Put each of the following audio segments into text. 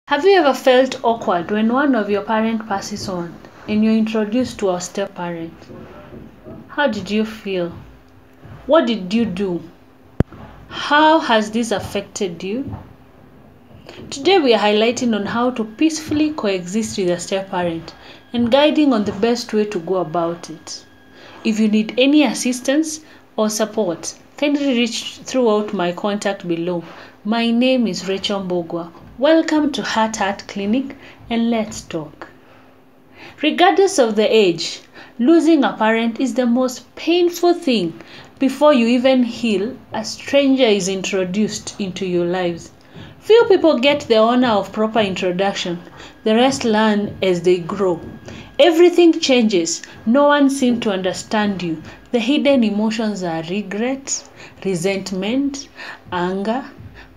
Have you ever felt awkward when one of your parents passes on and you're introduced to a step parent? How did you feel? What did you do? How has this affected you? Today we are highlighting on how to peacefully coexist with a step parent and guiding on the best way to go about it. If you need any assistance or support, kindly reach throughout my contact below. My name is Rachel Mbogwa. Welcome to Heart Clinic and let's talk. Regardless of the age, losing a parent is the most painful thing. Before you even heal, a stranger is introduced into your lives. Few people get the honor of proper introduction. The rest learn as they grow. Everything changes. No one seems to understand you. The hidden emotions are regret, resentment, anger,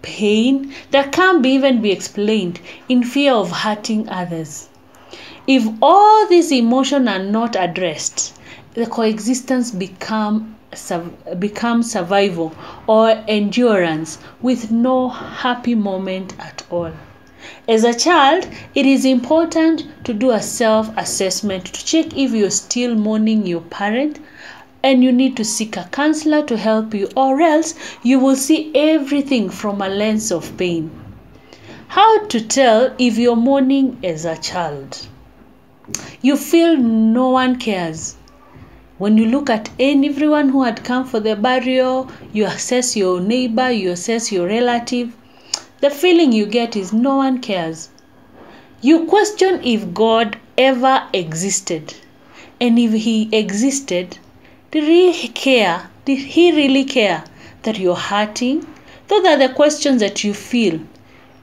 pain that can't even be explained in fear of hurting others. If all these emotions are not addressed, the coexistence becomes survival or endurance with no happy moment at all. As a child, it is important to do a self-assessment to check if you're still mourning your parent and you need to seek a counselor to help you, or else you will see everything from a lens of pain. How to tell if you're mourning as a child? You feel no one cares. When you look at everyone who had come for the burial, you assess your neighbor, you assess your relative, the feeling you get is no one cares. You question if God ever existed, and if he existed, did he really care that you're hurting? Those are the questions that you feel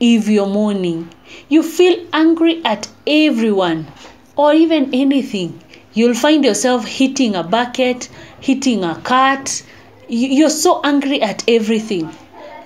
if you're mourning. You feel angry at everyone or even anything. You'll find yourself hitting a bucket, hitting a cat. You're so angry at everything.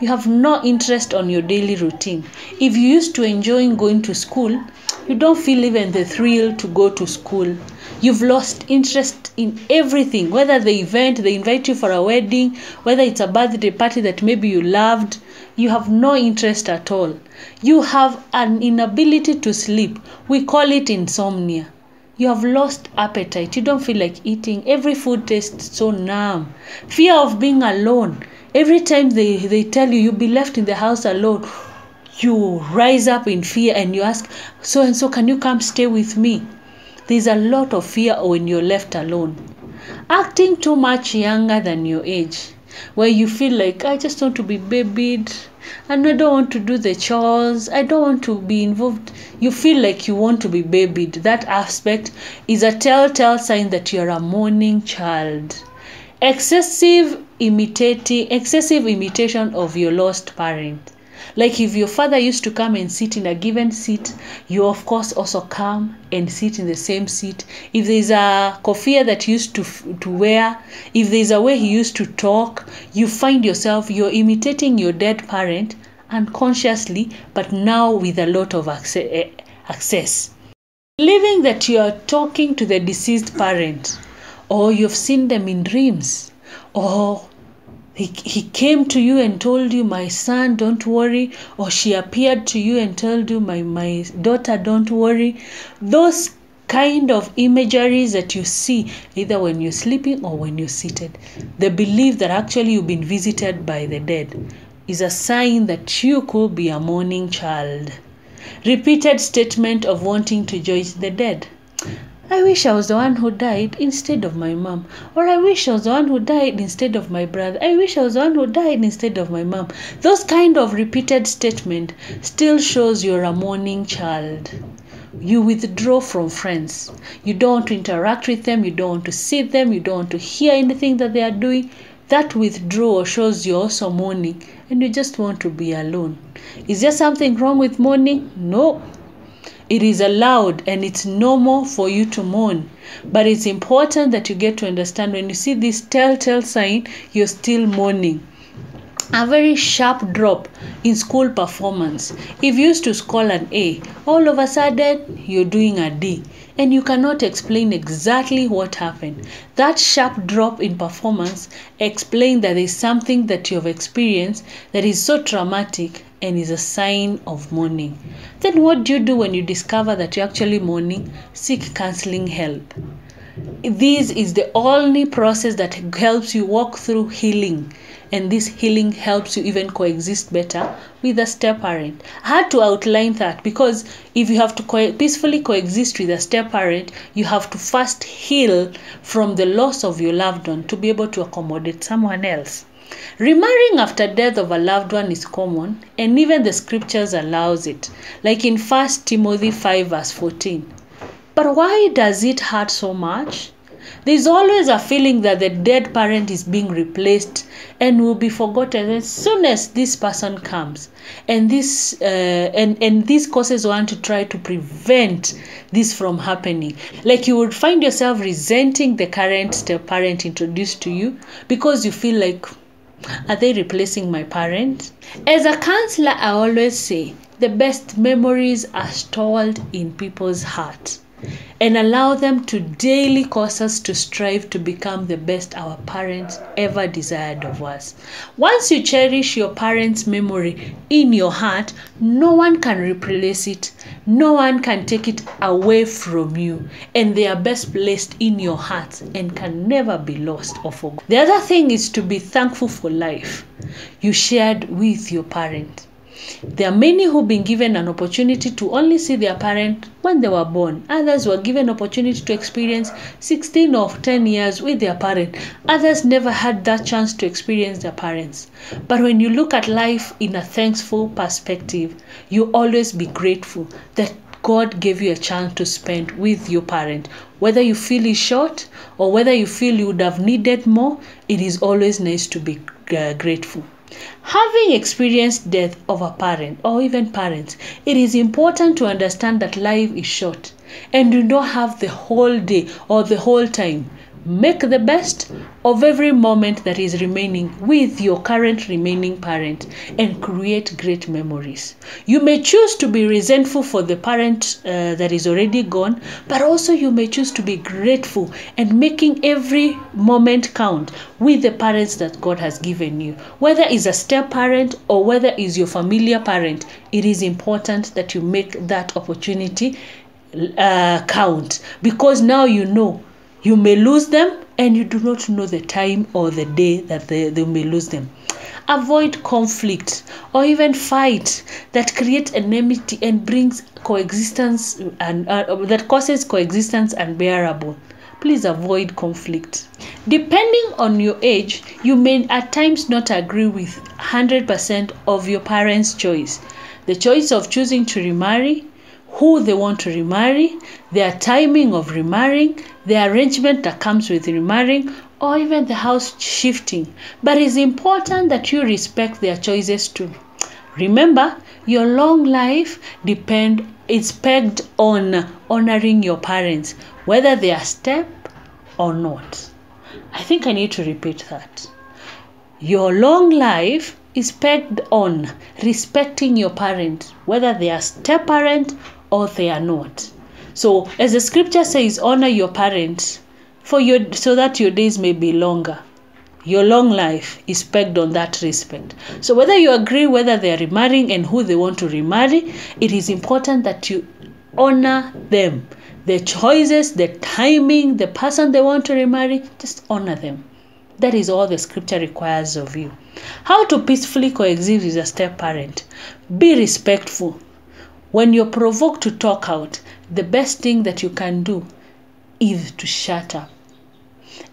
You have no interest on your daily routine. If you used to enjoy going to school, you don't feel even the thrill to go to school. You've lost interest in everything, whether the event, they invite you for a wedding, whether it's a birthday party that maybe you loved, you have no interest at all. You have an inability to sleep. We call it insomnia. You have lost appetite. You don't feel like eating. Every food tastes so numb. Fear of being alone. Every time they tell you you'll be left in the house alone, you rise up in fear and you ask, so and so, can you come stay with me? There's a lot of fear when you're left alone. Acting too much younger than your age, where you feel like, I just want to be babied and I don't want to do the chores, I don't want to be involved. You feel like you want to be babied. That aspect is a telltale sign that you're a mourning child. Excessive imitation of your lost parent. Like if your father used to come and sit in a given seat, you of course also come and sit in the same seat. If there's a kofia that he used to wear, if there's a way he used to talk, you find yourself, you're imitating your dead parent unconsciously, but now with a lot of access. Believing that you are talking to the deceased parent, or you've seen them in dreams, or he came to you and told you, my son, don't worry, or she appeared to you and told you, my daughter, don't worry. Those kind of imageries that you see either when you're sleeping or when you're seated, the belief that actually you've been visited by the dead is a sign that you could be a mourning child. Repeated statement of wanting to join the dead. I wish I was the one who died instead of my mom. Or I wish I was the one who died instead of my brother. I wish I was the one who died instead of my mom. Those kind of repeated statement still shows you're a mourning child. You withdraw from friends. You don't want to interact with them. You don't want to see them. You don't want to hear anything that they are doing. That withdrawal shows you're also mourning and you just want to be alone. Is there something wrong with mourning? No. It is allowed and it's normal for you to mourn. But it's important that you get to understand when you see this telltale sign, you're still mourning. A very sharp drop in school performance. If you used to score an A, all of a sudden you're doing a D. And you cannot explain exactly what happened. That sharp drop in performance explains that there is something that you have experienced that is so traumatic and is a sign of mourning. Then what do you do when you discover that you're actually mourning? Seek counseling help. This is the only process that helps you walk through healing. And this healing helps you even coexist better with a step-parent. I had to outline that because if you have to peacefully coexist with a step-parent, you have to first heal from the loss of your loved one to be able to accommodate someone else. Remarrying after death of a loved one is common, and even the scriptures allows it, like in 1 Timothy 5 verse 14. But why does it hurt so much? There's always a feeling that the dead parent is being replaced and will be forgotten as soon as this person comes. And this causes one to try to prevent this from happening. Like you would find yourself resenting the current step parent introduced to you because you feel like, are they replacing my parent? As a counselor, I always say the best memories are stored in people's hearts, and allow them to daily cause us to strive to become the best our parents ever desired of us. Once you cherish your parents' memory in your heart, no one can replace it. No one can take it away from you. And they are best placed in your heart and can never be lost or forgotten. The other thing is to be thankful for life you shared with your parent. There are many who've been given an opportunity to only see their parent when they were born. Others were given opportunity to experience 16 or 10 years with their parent. Others never had that chance to experience their parents. But when you look at life in a thankful perspective, you always be grateful that God gave you a chance to spend with your parent. Whether you feel it's short or whether you feel you would have needed more, it is always nice to be grateful. Having experienced death of a parent or even parents, it is important to understand that life is short and you don't have the whole day or the whole time. Make the best of every moment that is remaining with your current remaining parent and create great memories. You may choose to be resentful for the parent that is already gone, but also you may choose to be grateful and making every moment count with the parents that God has given you. Whether it's a step parent or whether it's your familiar parent, it is important that you make that opportunity count, because now you know you may lose them and you do not know the time or the day that they may lose them. Avoid conflict or even fight that create enmity and brings coexistence and that causes coexistence unbearable. Please avoid conflict. Depending on your age, you may at times not agree with 100% of your parents' choice. The choice of choosing to remarry, who they want to remarry, their timing of remarrying, the arrangement that comes with remarrying, or even the house shifting. But it's important that you respect their choices too. Remember, your long life is pegged on honoring your parents, whether they are step or not. I think I need to repeat that. Your long life is pegged on respecting your parents, whether they are step parent or they are not. So, as the scripture says, honor your parents so that your days may be longer. Your long life is pegged on that respect. So whether you agree whether they are remarrying and who they want to remarry, it is important that you honor them. Their choices, the timing, the person they want to remarry, just honor them. That is all the scripture requires of you. How to peacefully coexist with a step parent. Be respectful. When you're provoked to talk out, the best thing that you can do is to shut up.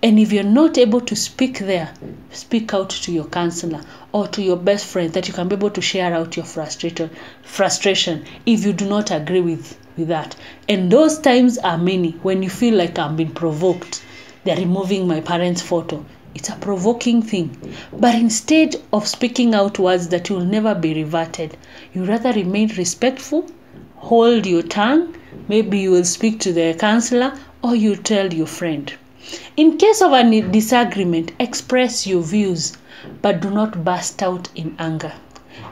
And if you're not able to speak there, speak out to your counselor or to your best friend that you can be able to share out your frustration if you do not agree with that. And those times are many when you feel like I'm being provoked. They're removing my parents' photo. It's a provoking thing. But instead of speaking out words that will never be reverted, you rather remain respectful, hold your tongue. Maybe you will speak to the counselor or you tell your friend. In case of a disagreement, express your views, but do not burst out in anger.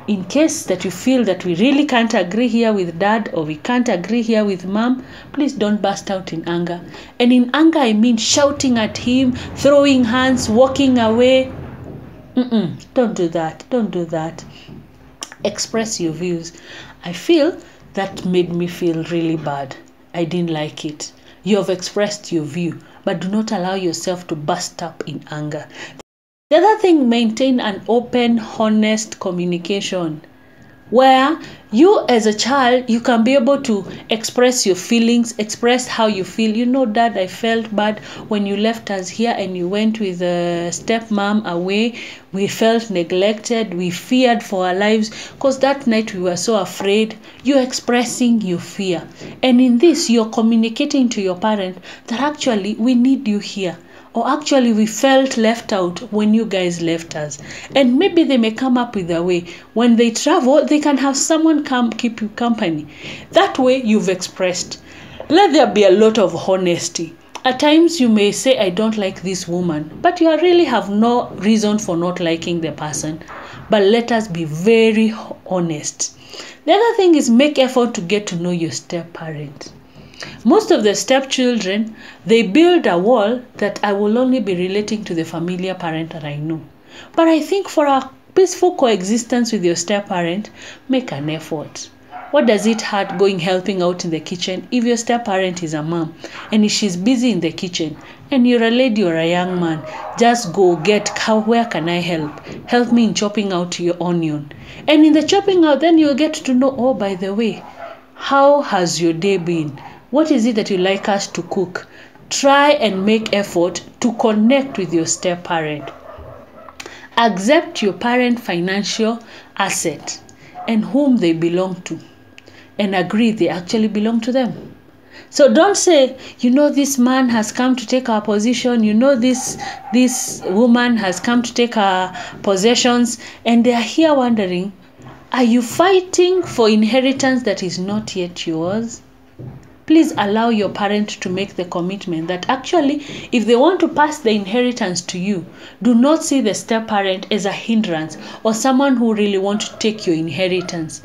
In case that you feel that we really can't agree here with dad or we can't agree here with mom, please don't burst out in anger. And in anger, I mean shouting at him, throwing hands, walking away. Don't do that. Don't do that. express your views. I feel that made me feel really bad. I didn't like it. You have expressed your view, but do not allow yourself to burst up in anger. The other thing, maintain an open, honest communication, where you as a child, you can be able to express your feelings, express how you feel. You know, Dad, I felt bad when you left us here and you went with a stepmom away. We felt neglected. We feared for our lives because that night we were so afraid. You're expressing your fear. And in this, you're communicating to your parent that actually we need you here. Or actually we felt left out when you guys left us. And maybe they may come up with a way. When they travel, they can have someone come keep you company. That way you've expressed. Let there be a lot of honesty. At times you may say, I don't like this woman, but you really have no reason for not liking the person. But let us be very honest. The other thing is make effort to get to know your step-parent. Most of the stepchildren, they build a wall that I will only be relating to the familiar parent that I know. But I think for a peaceful coexistence with your step-parent, make an effort. What does it hurt going helping out in the kitchen if your step-parent is a mom and if she's busy in the kitchen and you're a lady or a young man? Just go get, where can I help? Help me in chopping out your onion. And in the chopping out, then you'll get to know, oh, by the way, how has your day been? What is it that you like us to cook? Try and make effort to connect with your step-parent. Accept your parent financial asset and whom they belong to, and agree they actually belong to them. So don't say, you know, this man has come to take our position, you know, this woman has come to take our possessions, and they are here wondering, are you fighting for inheritance that is not yet yours? Please allow your parent to make the commitment that actually, if they want to pass the inheritance to you, do not see the step-parent as a hindrance or someone who really wants to take your inheritance.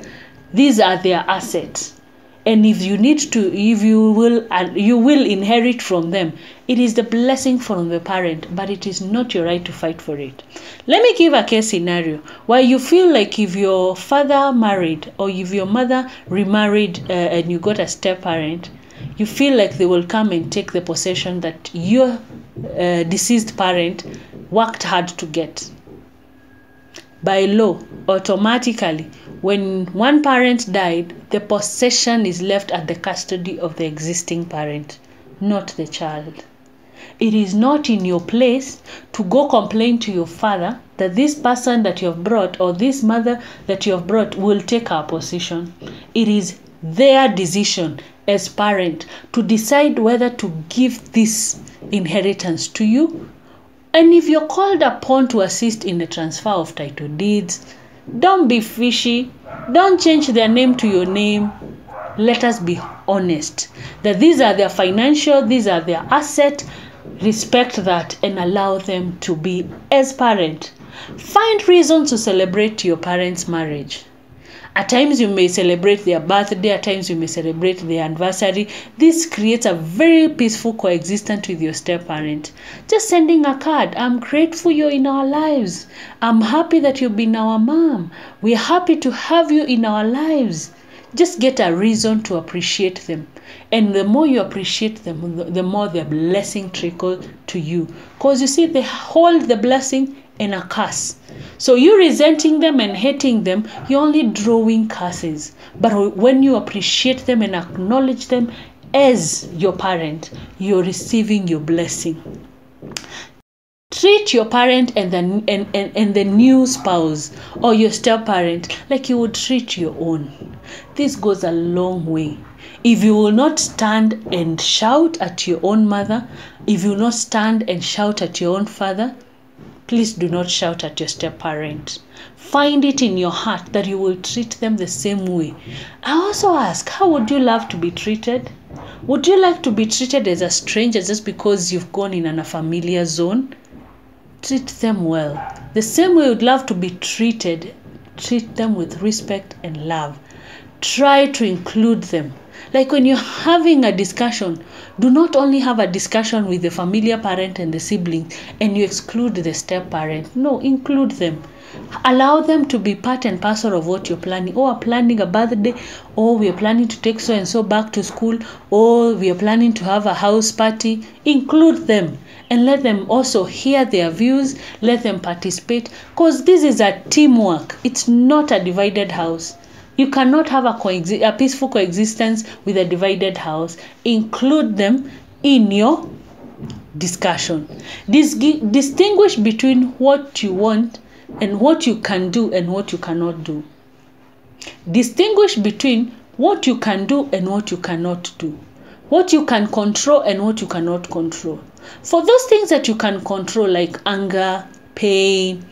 These are their assets. And if you need to, if you will inherit from them. It is the blessing from the parent, but it is not your right to fight for it. Let me give a case scenario where you feel like if your father married or if your mother remarried and you got a step-parent, you feel like they will come and take the possession that your deceased parent worked hard to get. By law, automatically, when one parent died, the possession is left at the custody of the existing parent, not the child. It is not in your place to go complain to your father that this person that you have brought or this mother that you have brought will take our possession. It is their decision as parent to decide whether to give this inheritance to you. And if you're called upon to assist in the transfer of title deeds, don't be fishy. Don't change their name to your name. Let us be honest that these are their financial, these are their asset. Respect that and allow them to be as parent. Find reason to celebrate your parents' marriage. At times you may celebrate their birthday, at times you may celebrate their anniversary. This creates a very peaceful coexistence with your step-parent. Just sending a card. I'm grateful you're in our lives. I'm happy that you've been our mom. We're happy to have you in our lives. Just get a reason to appreciate them. And the more you appreciate them, the more their blessing trickle to you. Because you see, they hold the blessing and a curse. So you resenting them and hating them, you're only drawing curses. But when you appreciate them and acknowledge them as your parent, you're receiving your blessing. Treat your parent and the new spouse or your step-parent like you would treat your own. This goes a long way. If you will not stand and shout at your own mother, if you will not stand and shout at your own father, please do not shout at your step-parent. Find it in your heart that you will treat them the same way. I also ask, how would you love to be treated? Would you like to be treated as a stranger just because you've gone in a familiar zone? Treat them well. The same way you'd love to be treated, treat them with respect and love. Try to include them. Like when you're having a discussion, do not only have a discussion with the familiar parent and the siblings and you exclude the step-parent. No, include them. Allow them to be part and parcel of what you're planning. Oh, we're planning a birthday, or we are planning to take so and so back to school, or we are planning to have a house party. Include them and let them also hear their views, let them participate, because this is a teamwork. It's not a divided house. You cannot have a peaceful coexistence with a divided house. Include them in your discussion. Distinguish between what you want and what you can do and what you cannot do. Distinguish between what you can do and what you cannot do. What you can control and what you cannot control. For those things that you can control, like anger, pain,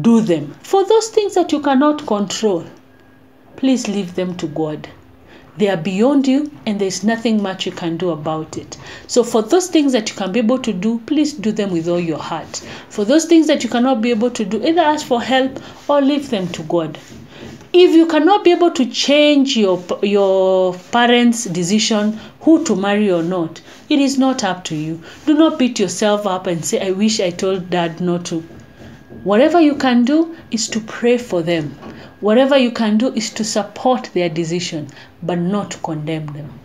do them. For those things that you cannot control, please leave them to God. They are beyond you, and there's nothing much you can do about it. So for those things that you can be able to do, please do them with all your heart. For those things that you cannot be able to do, either ask for help or leave them to God. If you cannot be able to change your parents' decision who to marry or not, it is not up to you. Do not beat yourself up and say, I wish I told dad not to. Whatever you can do is to pray for them. Whatever you can do is to support their decision, but not condemn them.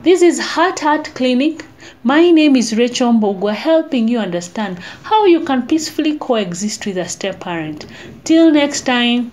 This is Heart Clinic. My name is Rachel Mbogwa, helping you understand how you can peacefully coexist with a step parent. Till next time,